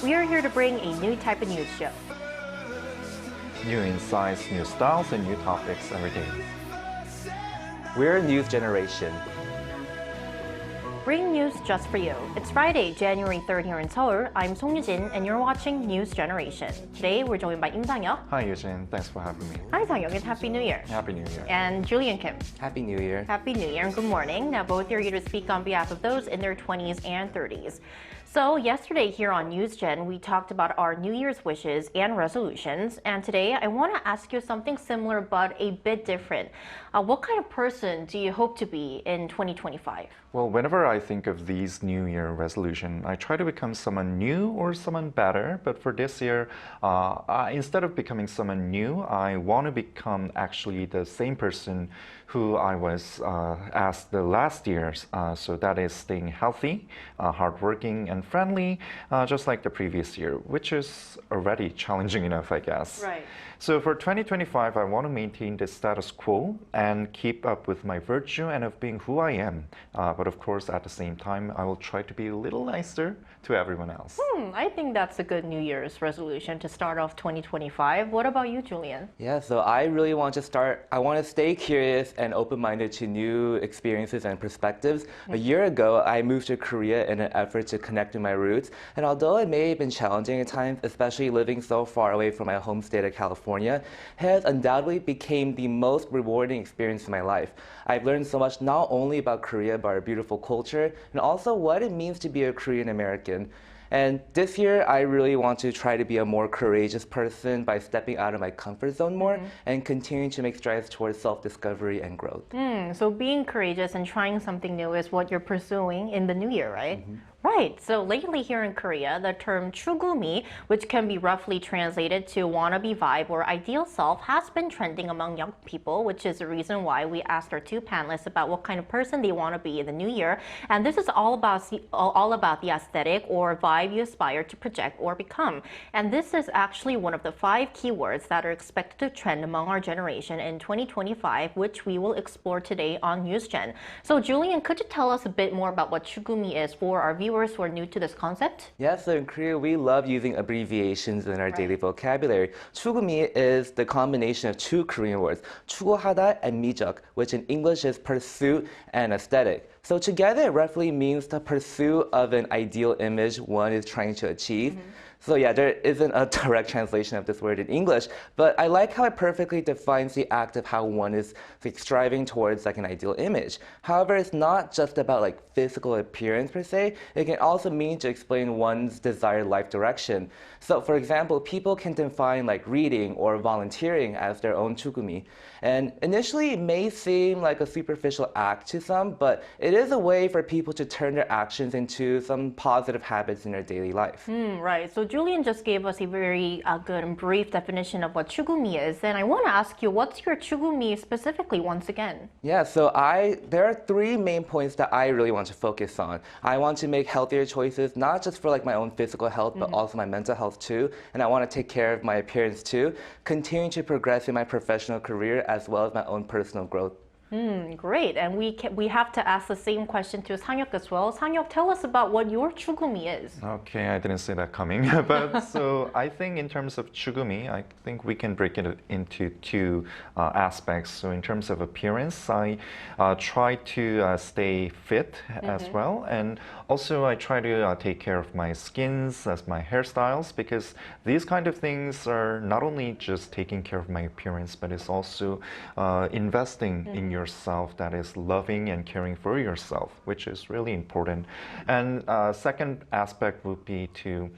We are here to bring a new type of news show. New insights, new styles, and new topics every day. We're a news generation. Bring news just for you. It's Friday, January 3rd here in Seoul. I'm Song Yujin, and you're watching News Generation. Today, we're joined by Im Sang-hyuk. Hi, Eugene. Thanks for having me. Hi, Sang-hyuk, and Happy New Year. Happy New Year. And Julian Kim. Happy New Year. Happy New Year and good morning. Now, both are here to speak on behalf of those in their 20s and 30s. So yesterday here on NewsGen, we talked about our New Year's wishes and resolutions. And today, I want to ask you something similar but a bit different. What kind of person do you hope to be in 2025? Well, whenever I think of these New Year resolution, I try to become someone new or someone better. But for this year, instead of becoming someone new, I want to become actually the same person who I was as the last year. So that is staying healthy, hardworking, and friendly, just like the previous year, which is already challenging enough, I guess. Right. So for 2025, I want to maintain the status quo and keep up with my virtue and of being who I am. But of course, at the same time, I will try to be a little nicer to everyone else. I think that's a good New Year's resolution to start off 2025. What about you, Julian? Yeah, so I really want to stay curious and open-minded to new experiences and perspectives. A year ago, I moved to Korea in an effort to connect to my roots. And although it may have been challenging at times, especially living so far away from my home state of California, it has undoubtedly became the most rewarding experience in my life. I've learned so much not only about Korea, but our beautiful culture, and also what it means to be a Korean American. And this year, I really want to try to be a more courageous person by stepping out of my comfort zone more and continuing to make strides towards self-discovery and growth. So being courageous and trying something new is what you're pursuing in the new year, right? Right. So lately here in Korea, the term Chugumi, which can be roughly translated to wannabe vibe or ideal self, has been trending among young people, which is the reason why we asked our two panelists about what kind of person they want to be in the new year. And this is all about the aesthetic or vibe you aspire to project or become. And this is actually one of the 5 keywords that are expected to trend among our generation in 2025, which we will explore today on NewsGen. So Julian, could you tell us a bit more about what Chugumi is for our viewers who are new to this concept? Yes, so in Korea, we love using abbreviations in our daily vocabulary. Chugumi is the combination of 2 Korean words, 추구하다 and 미적, which in English is pursuit and aesthetic. So together, it roughly means the pursuit of an ideal image one is trying to achieve. So yeah, there isn't a direct translation of this word in English, but I like how it perfectly defines the act of how one is striving towards an ideal image. However, it's not just about physical appearance per se. It can also mean to explain one's desired life direction. So for example, people can define reading or volunteering as their own chugumi. And initially, it may seem like a superficial act to some, but it is a way for people to turn their actions into some positive habits in their daily life. Right. So Julian just gave us a very good and brief definition of what chugumi is. And I want to ask you, what's your chugumi specifically once again? Yeah, so there are 3 main points that I really want to focus on. I want to make healthier choices, not just for my own physical health, but also my mental health too. And I want to take care of my appearance too, continue to progress in my professional career as well as my own personal growth. Great. And we have to ask the same question to Sang-hyuk as well. Sang-hyuk, tell us about what your chugumi is. Okay, I didn't see that coming. But so I think in terms of chugumi, I think we can break it into 2 aspects. So in terms of appearance, I try to stay fit as well. And also I try to take care of my skins, as my hairstyles, because these kind of things are not only just taking care of my appearance, but it's also investing in yourself, that is loving and caring for yourself, which is really important. And second aspect would be to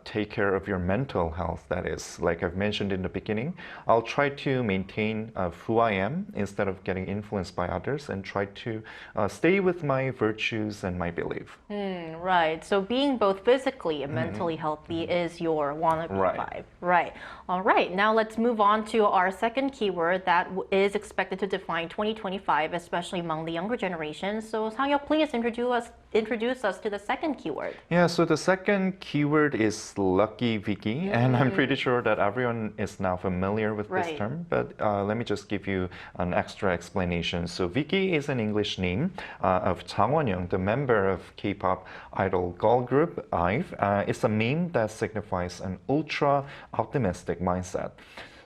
take care of your mental health. That is, like I've mentioned in the beginning, I'll try to maintain who I am instead of getting influenced by others and try to stay with my virtues and my belief. Right. So being both physically and mentally healthy is your wannabe vibe. Right. All right. Now let's move on to our second keyword that is expected to define 2025, especially among the younger generation. So Sang-hyuk, please introduce us to the second keyword. Yeah, so the second keyword is lucky Vicky, and I'm pretty sure that everyone is now familiar with this term, but let me just give you an extra explanation. So Vicky is an English name of Chang Won-young, the member of K-pop idol girl group IVE. It's a meme that signifies an ultra optimistic mindset.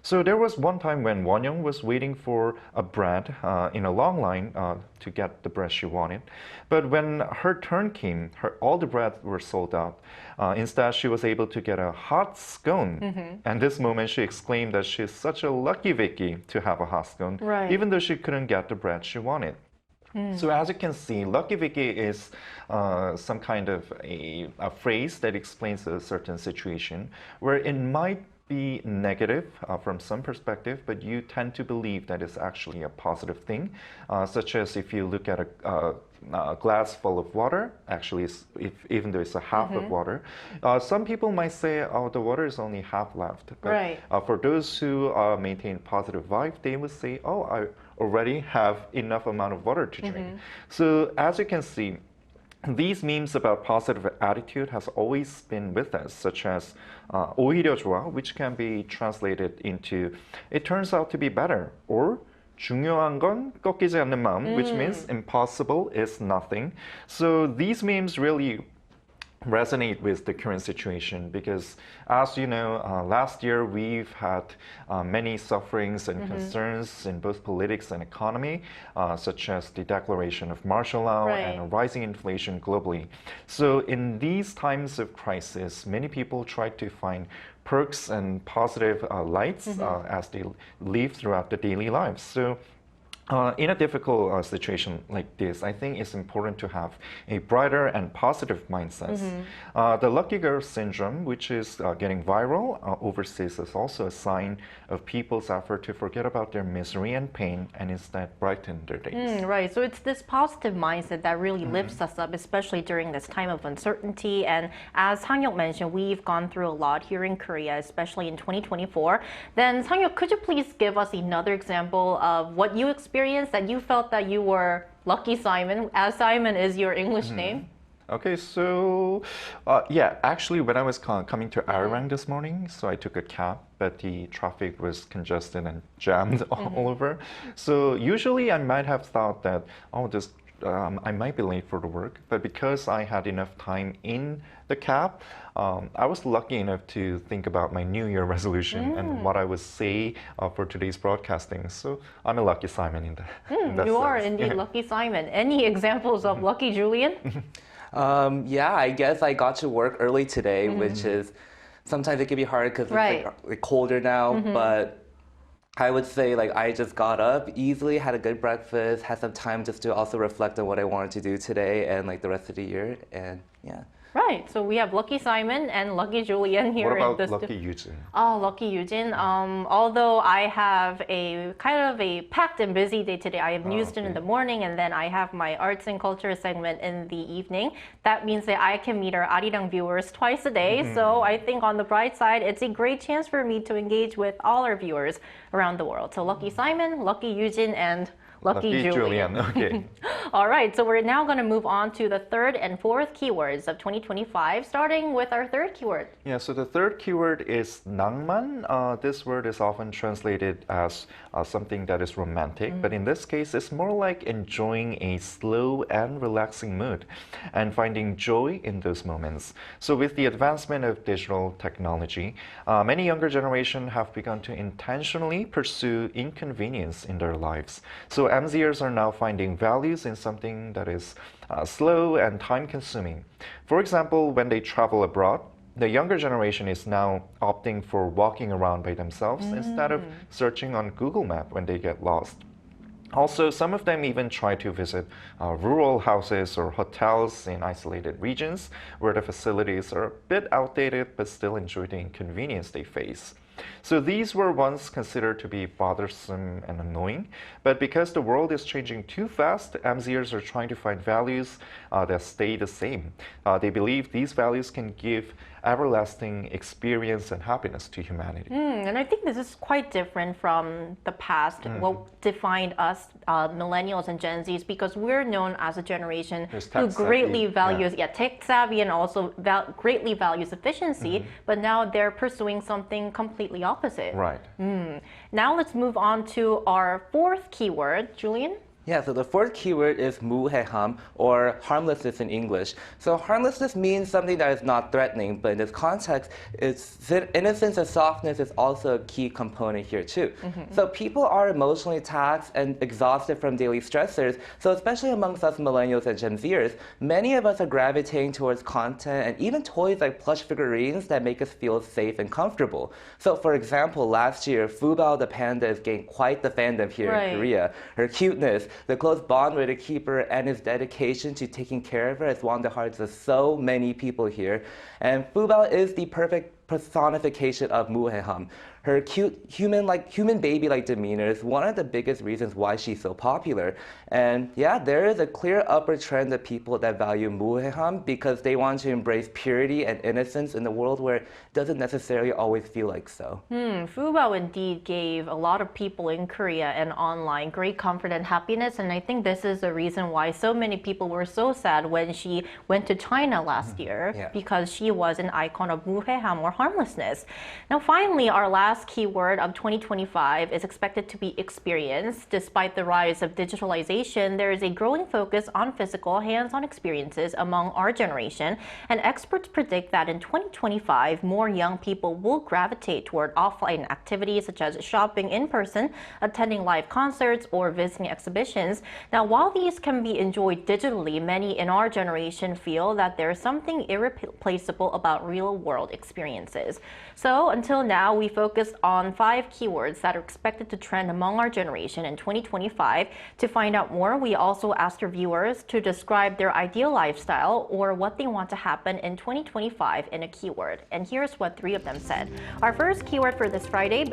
So there was one time when Won-young was waiting for a bread in a long line to get the bread she wanted. But when her turn came, all the bread were sold out. Instead, she was able to get a hot scone. And this moment, she exclaimed that she's such a lucky Vicky to have a hot scone, even though she couldn't get the bread she wanted. So as you can see, lucky Vicky is some kind of a phrase that explains a certain situation where it might be negative from some perspective, but you tend to believe that it's actually a positive thing, such as if you look at a glass full of water, actually, even though it's a half of water, some people might say, oh, the water is only half left. But for those who maintain positive vibe, they would say, oh, I already have enough amount of water to drink. So as you can see, these memes about positive attitude has always been with us, such as 오히려 좋아, which can be translated into it turns out to be better, or 중요한 건 꺾이지 않는 마음, which means impossible is nothing. So these memes really resonate with the current situation because, as you know, last year we've had many sufferings and concerns in both politics and economy, such as the declaration of martial law and a rising inflation globally. So in these times of crisis, many people try to find perks and positive lights as they live throughout the daily lives. So in a difficult situation like this, I think it's important to have a brighter and positive mindset. The lucky girl syndrome, which is getting viral overseas, is also a sign of people's effort to forget about their misery and pain and instead brighten their days. Right, so it's this positive mindset that really lifts us up, especially during this time of uncertainty. And as Sang-hyuk mentioned, we've gone through a lot here in Korea, especially in 2024. Then Sang-hyuk, could you please give us another example of what you experienced that you felt that you were lucky Simon, as Simon is your English name? Okay, so yeah, actually when I was coming to Arirang this morning, so I took a cab, but the traffic was congested and jammed all over. So usually I might have thought that, oh, I might be late for the work, but because I had enough time in the cab, I was lucky enough to think about my New Year resolution and what I would say for today's broadcasting. So I'm a lucky Simon in that You sense. are indeed lucky Simon. Any examples of lucky Julian? Yeah, I guess I got to work early today, which is sometimes it can be hard because it's like colder now, but I would say like I just got up easily, had a good breakfast, had some time just to also reflect on what I wanted to do today and like the rest of the year, and yeah. Right, so we have lucky Simon and lucky Julian here. What about in this lucky Eugene? Oh, lucky Eugene. Although I have a kind of a packed and busy day today. I have news in the morning, and then I have my arts and culture segment in the evening. That means that I can meet our Arirang viewers twice a day. So I think on the bright side, it's a great chance for me to engage with all our viewers around the world. So lucky Simon, lucky Eugene, and lucky Julian. Okay. All right, so we're now going to move on to the third and fourth keywords of 2025, starting with our third keyword. Yeah, so the third keyword is 낭만. This word is often translated as something that is romantic, but in this case, it's more like enjoying a slow and relaxing mood and finding joy in those moments. So with the advancement of digital technology, many younger generation have begun to intentionally pursue inconvenience in their lives. So MZers are now finding values in something that is slow and time-consuming. For example, when they travel abroad, the younger generation is now opting for walking around by themselves instead of searching on Google Map when they get lost. Also, some of them even try to visit rural houses or hotels in isolated regions where the facilities are a bit outdated but still enjoy the inconvenience they face. So these were once considered to be bothersome and annoying, but because the world is changing too fast, MZers are trying to find values that stay the same. They believe these values can give everlasting experience and happiness to humanity. And I think this is quite different from the past, what defined us millennials and Gen Zs, because we're known as a generation who greatly values tech savvy and also greatly values efficiency, but now they're pursuing something completely opposite. Right. Now let's move on to our fourth keyword. Julian? Yeah, so the fourth keyword is muhaeham, or harmlessness in English. So harmlessness means something that is not threatening, but in this context, innocence and softness is also a key component here too. So people are emotionally taxed and exhausted from daily stressors, so especially amongst us millennials and Gen Zers, many of us are gravitating towards content and even toys like plush figurines that make us feel safe and comfortable. So for example, last year, Fubao the panda is getting quite the fandom here in Korea. Her cuteness, the close bond with the keeper, and his dedication to taking care of her has won the hearts of so many people here. And Fubao is the perfect personification of muhaeham. Her cute human baby-like demeanor is one of the biggest reasons why she's so popular. And yeah, there is a clear upward trend of people that value muhaeham because they want to embrace purity and innocence in a world where it doesn't necessarily always feel like so. Fubao indeed gave a lot of people in Korea and online great comfort and happiness, and I think this is the reason why so many people were so sad when she went to China last year, because she was an icon of muhaeham, or harmlessness. Now finally, our last keyword of 2025 is expected to be experience. Despite the rise of digitalization, there is a growing focus on physical, hands-on experiences among our generation, and experts predict that in 2025, more young people will gravitate toward offline activities such as shopping in person, attending live concerts, or visiting exhibitions. Now, while these can be enjoyed digitally, many in our generation feel that there is something irreplaceable about real-world experiences. So until now, we focused on 5 keywords that are expected to trend among our generation in 2025. To find out more, we also asked our viewers to describe their ideal lifestyle or what they want to happen in 2025 in a keyword. And here's what 3 of them said. Our first keyword for this Friday,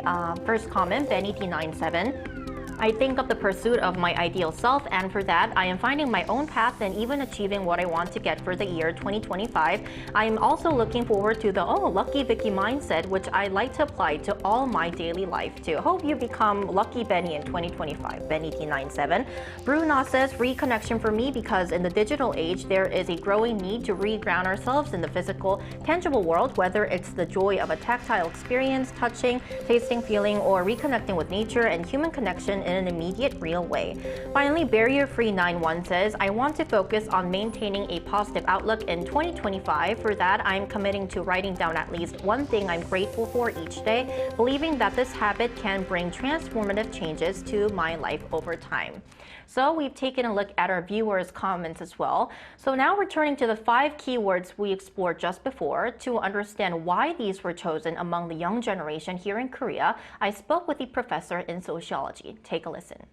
first comment, Benny D97. I think of the pursuit of my ideal self, and for that, I am finding my own path and even achieving what I want to get for the year 2025. I am also looking forward to the lucky Vicky mindset, which I like to apply to all my daily life too. Hope you become lucky Benny in 2025. Benny T97. Bruna says, reconnection for me because in the digital age, there is a growing need to reground ourselves in the physical, tangible world, whether it's the joy of a tactile experience, touching, tasting, feeling, or reconnecting with nature and human connection in an immediate, real way. Finally, Barrier-Free 91 says, I want to focus on maintaining a positive outlook in 2025. For that, I'm committing to writing down at least one thing I'm grateful for each day, believing that this habit can bring transformative changes to my life over time. So we've taken a look at our viewers' comments as well. So now returning to the 5 keywords we explored just before to understand why these were chosen among the young generation here in Korea, I spoke with a professor in sociology. Take a listen.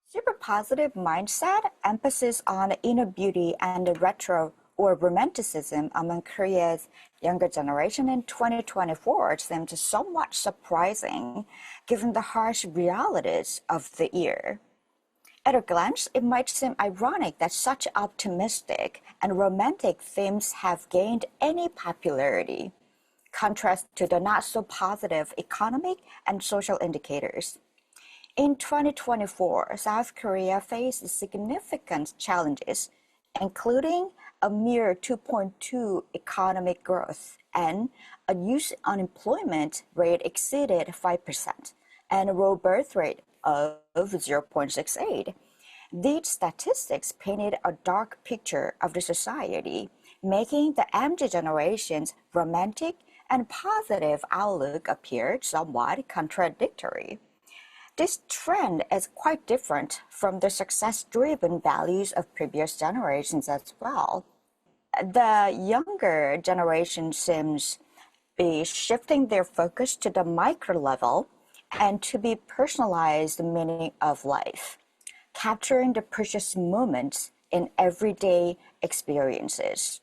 Super positive mindset, emphasis on inner beauty and retro or romanticism among Korea's younger generation in 2024 seemed somewhat surprising given the harsh realities of the year. At a glance, it might seem ironic that such optimistic and romantic themes have gained any popularity, contrast to the not-so-positive economic and social indicators. In 2024, South Korea faced significant challenges, including a mere 2.2 economic growth and a youth unemployment rate exceeded 5% and a low birth rate of 0.68. These statistics painted a dark picture of the society, making the MZ generation's romantic and positive outlook appear somewhat contradictory. This trend is quite different from the success-driven values of previous generations as well. The younger generation seems to be shifting their focus to the micro level and to be personalized meaning of life, capturing the precious moments in everyday experiences.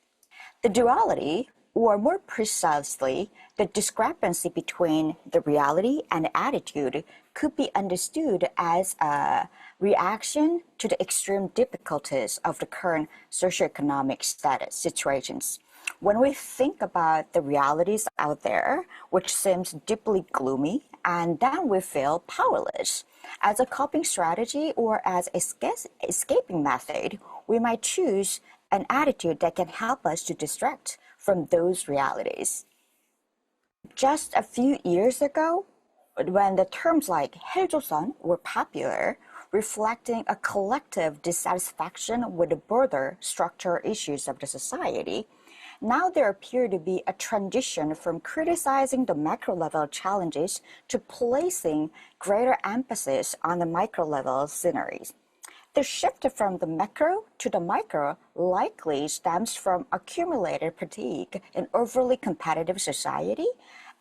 The duality or more precisely, the discrepancy between the reality and attitude could be understood as a reaction to the extreme difficulties of the current socioeconomic status situations. When we think about the realities out there, which seems deeply gloomy, and then we feel powerless. As a coping strategy or as an escaping method, we might choose an attitude that can help us to distract from those realities. Just a few years ago, when the terms like 헬조선 were popular, reflecting a collective dissatisfaction with the broader structural issues of the society, now there appear to be a transition from criticizing the macro level challenges to placing greater emphasis on the micro level scenarios. The shift from the macro to the micro likely stems from accumulated fatigue in overly competitive society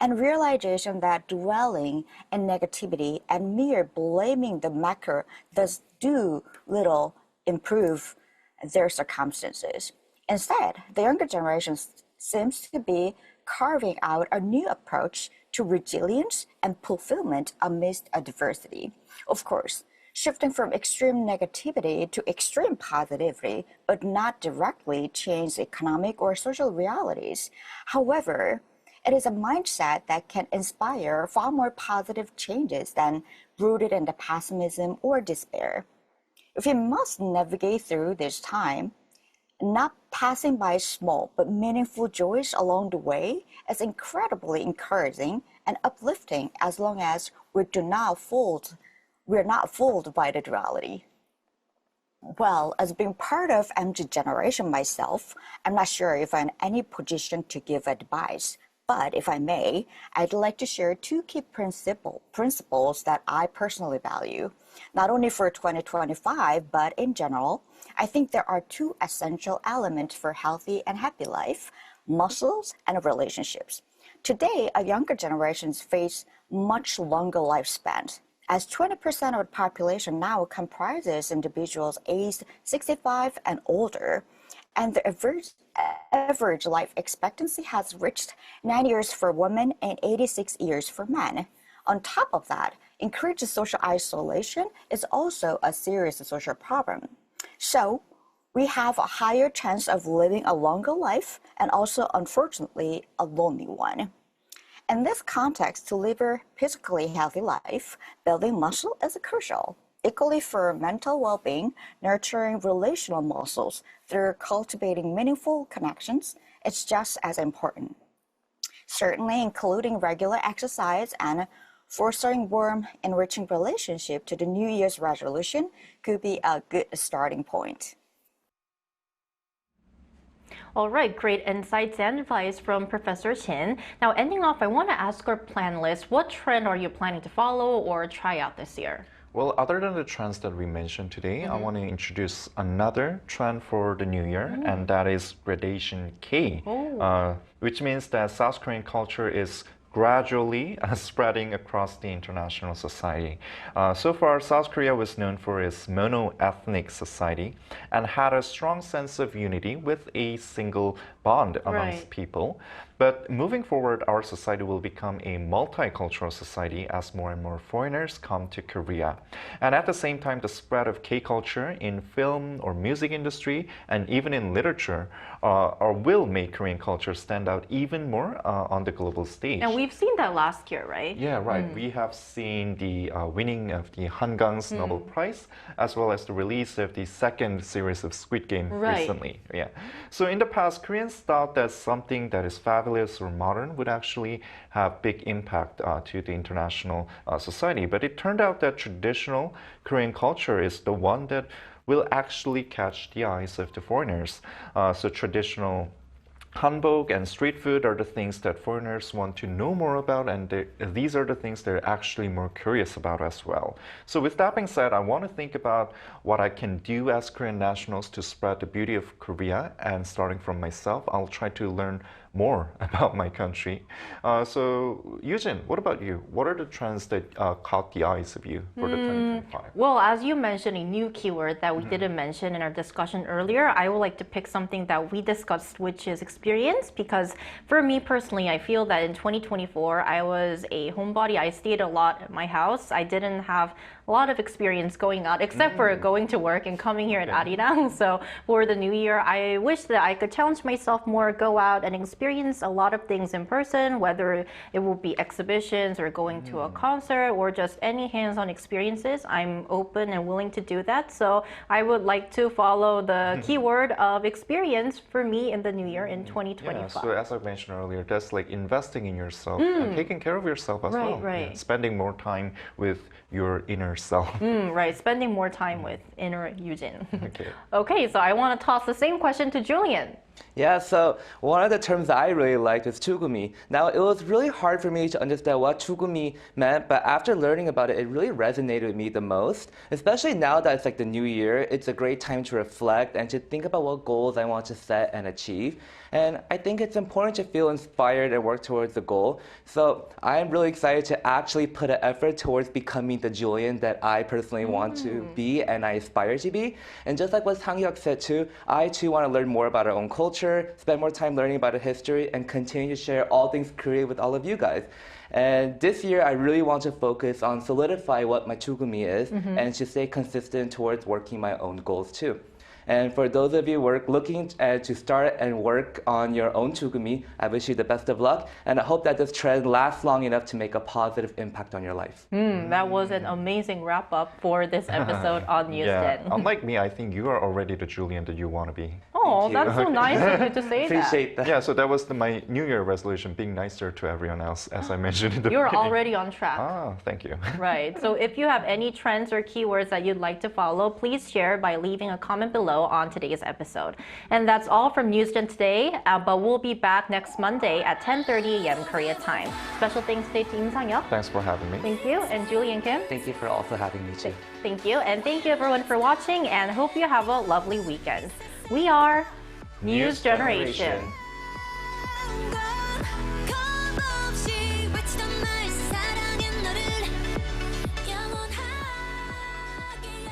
and realization that dwelling in negativity and mere blaming the macro does do little improve their circumstances. Instead, the younger generation seems to be carving out a new approach to resilience and fulfillment amidst adversity. Of course, shifting from extreme negativity to extreme positivity would not directly change economic or social realities. However, it is a mindset that can inspire far more positive changes than rooted in the pessimism or despair. If we must navigate through this time, not passing by small but meaningful joys along the way is incredibly encouraging and uplifting as long as we're not fooled by the duality. Well, as being part of MZ generation myself, I'm not sure if I'm in any position to give advice, but if I may, I'd like to share two key principles that I personally value, not only for 2025, but in general. I think there are two essential elements for healthy and happy life: muscles and relationships. Today, our younger generations face much longer lifespans, as 20% of the population now comprises individuals aged 65 and older, and the average life expectancy has reached 9 years for women and 86 years for men. On top of that, increased social isolation is also a serious social problem. So, we have a higher chance of living a longer life and also, unfortunately, a lonely one. In this context, to live a physically healthy life, building muscle is crucial. Equally for mental well-being, nurturing relational muscles through cultivating meaningful connections is just as important. Certainly, including regular exercise and fostering warm, enriching relationship to the New Year's resolution could be a good starting point. All right, great insights and advice from Professor Chin. Now, ending off, I want to ask our panelists, what trend are you planning to follow or try out this year? Well, other than the trends that we mentioned today, I want to introduce another trend for the new year, and that is Gradation K, which means that South Korean culture is gradually spreading across the international society. So far, South Korea was known for its mono-ethnic society and had a strong sense of unity with a single bond amongst people. But moving forward, our society will become a multicultural society as more and more foreigners come to Korea. And at the same time, the spread of K-culture in film or music industry and even in literature will make Korean culture stand out even more on the global stage. And we've seen that last year, right? Yeah, right. We have seen the winning of the Hangang's Nobel Prize, as well as the release of the second series of Squid Game recently. Yeah. So in the past, Koreans thought that something that is fabulous or modern would actually have big impact to the international society. But it turned out that traditional Korean culture is the one that will actually catch the eyes of the foreigners. So traditional hanbok and street food are the things that foreigners want to know more about, and these are the things they're actually more curious about as well. So with that being said, I want to think about what I can do as Korean nationals to spread the beauty of Korea, and starting from myself, I'll try to learn more about my country. So, Eugene, what about you? What are the trends that caught the eyes of you for the 2025? Well, as you mentioned, a new keyword that we didn't mention in our discussion earlier, I would like to pick something that we discussed, which is experience, because for me personally, I feel that in 2024, I was a homebody. I stayed a lot at my house. I didn't have a lot of experience going out, except for going to work and coming here at Arirang. So for the new year, I wish that I could challenge myself more, go out and experience a lot of things in person, whether it will be exhibitions or going to a concert or just any hands-on experiences. I'm open and willing to do that. So I would like to follow the keyword of experience for me in the new year in 2025. Yeah, so as I mentioned earlier, that's like investing in yourself and taking care of yourself as well. Right. Yeah, spending more time with your inner self. Right, spending more time with inner Eugene. Okay. Okay, so I want to toss the same question to Julian. Yeah, so one of the terms that I really liked was Chugumi. Now, it was really hard for me to understand what Chugumi meant, but after learning about it, it really resonated with me the most. Especially now that it's like the new year, it's a great time to reflect and to think about what goals I want to set and achieve. And I think it's important to feel inspired and work towards the goal. So I'm really excited to actually put an effort towards becoming the Julian that I personally want to be and I aspire to be. And just like what Sang-hyuk said too, I too want to learn more about our own culture, spend more time learning about our history, and continue to share all things Korea with all of you guys. And this year, I really want to focus on solidify what my Chugumi is and to stay consistent towards working my own goals too. And for those of you looking to start and work on your own Chugumi, I wish you the best of luck. And I hope that this trend lasts long enough to make a positive impact on your life. That was an amazing wrap up for this episode on News Yeah, 10. unlike me, I think you are already the Julian that you want to be. Oh, that's so nice of you to say Appreciate that. Yeah, so that was my New Year resolution, being nicer to everyone else, as I mentioned in the You're beginning. already on track. Ah, thank you. Right. So if you have any trends or keywords that you'd like to follow, please share by leaving a comment below on today's episode. And that's all from Newsden today, but we'll be back next Monday at 10:30 a.m. Korea time. Special thanks today to Im Sang-hyuk. Thanks for having me. Thank you. And Julie and Kim. Thank you for also having me too. Thank you. And thank you everyone for watching and hope you have a lovely weekend. We are News Generation.